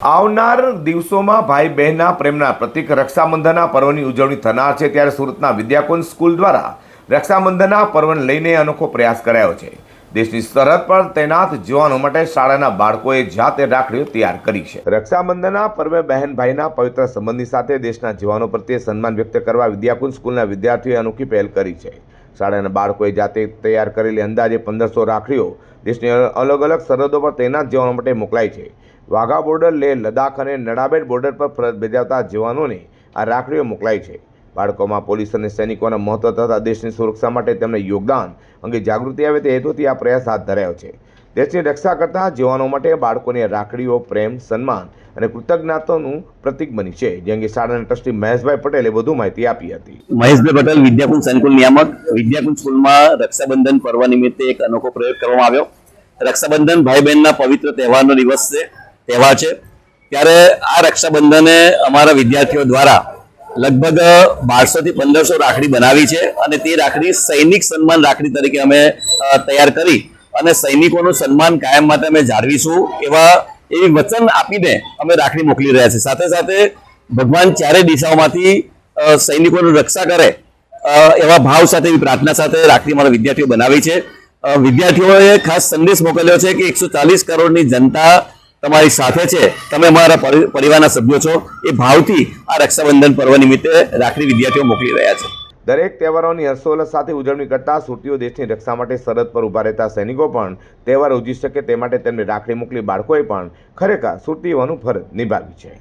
આવનાર દિવસોમાં ભાઈ બહેનના પ્રેમના પ્રતીક રક્ષાબંધનના પર્વની ઉજવણી થનાર છે, ત્યારે સુરતના વિદ્યાકુંજ સ્કૂલ દ્વારા રક્ષાબંધનના પર્વને લઈને અનોખો પ્રયાસ કરાયો છે। દેશની સરહદ પર તૈનાત જવાનો માટે શાળાના બાળકોએ જાતે રાખડીઓ તૈયાર કરી છે। રક્ષાબંધનના પર્વે બહેન ભાઈના પવિત્ર સંબંધની સાથે દેશના જવાનો પ્રત્યે સન્માન વ્યક્ત કરવા વિદ્યાકુંજ સ્કૂલના વિદ્યાર્થીઓએ અનોખી પહેલ કરી છે। શાળાના બાળકોએ જાતે તૈયાર કરેલી અંદાજે 1500 રાખડીઓ દેશની અલગ અલગ સરહદો પર તૈનાત જવાનો માટે મોકલાઈ છે। વાઘા બોર્ડર, લેહ, લદ્દાખ અને નડાબેટ બોર્ડર પર ફરજ બજાવતા જવાનોને આ રાખડીઓ મોકલાઈ છે। બાળકોમાં પોલીસ અને સૈનિકોના મહત્વ તથા દેશની સુરક્ષા માટે તેમના યોગદાન અંગે જાગૃતિ આવે તે હેતુથી આ પ્રયાસ હાથ ધરાયો છે। દેશની રક્ષા કરતા જવાનો માટે બાળકોની રાખડીઓ પ્રેમ, સન્માન અને કૃતજ્ઞતાનું પ્રતીક બની છે, જે અંગે શાળાના ટ્રસ્ટી મહેશભાઈ પટેલે વધુ માહિતી આપી હતી। મહેશભાઈ પટેલ, વિદ્યાકુંજ સંકુલ નિયામક। વિદ્યાકુંજ સ્કૂલમાં રક્ષાબંધન પર્વ નિમિત્તે એક અનોખો પ્રયોગ કરવામાં આવ્યો। રક્ષાબંધન ભાઈ બહેનના પવિત્ર તહેવારનો તહેવાર છે, ત્યારે આ રક્ષાબંધને અમારા વિદ્યાર્થીઓ દ્વારા લગભગ 1200 થી 1500 રાખડી બનાવી છે અને તે રાખડી સૈનિક સન્માન રાખડી તરીકે અમે તૈયાર કરી અને સૈનિકોનું સન્માન કાયમ માટે અમે જાળવીશું એવી વચન આપીને અમે રાખડી મોકલી રહ્યા છીએ। સાથે સાથે ભગવાન ચારે દિશાઓમાંથી સૈનિકોની રક્ષા કરે એવા ભાવ સાથે, એવી પ્રાર્થના સાથે રાખડી અમારા વિદ્યાર્થીઓ બનાવી છે। વિદ્યાર્થીઓએ ખાસ સંદેશ મોકલ્યો છે કે 140 કરોડની જનતા તમારી સાથે છે, તમે અમારા પરિવારના સભ્યો છો, એ ભાવથી આ રક્ષાબંધન પર્વ નિમિત્તે રાખડી વિદ્યાર્થીઓ મોકલી રહ્યા છે। દરેક તહેવારોની હર્ષોલ્લાસ સાથે ઉજવણી કરતા સુરતીઓ દેશની રક્ષા માટે સરહદ પર ઊભા રહેતા સૈનિકો પણ તહેવાર ઉજવી શકે તે માટે તેમને રાખડી મોકલી બાળકોએ પણ ખરેખર સુરતીઓનું ફરજ નિભાવી છે।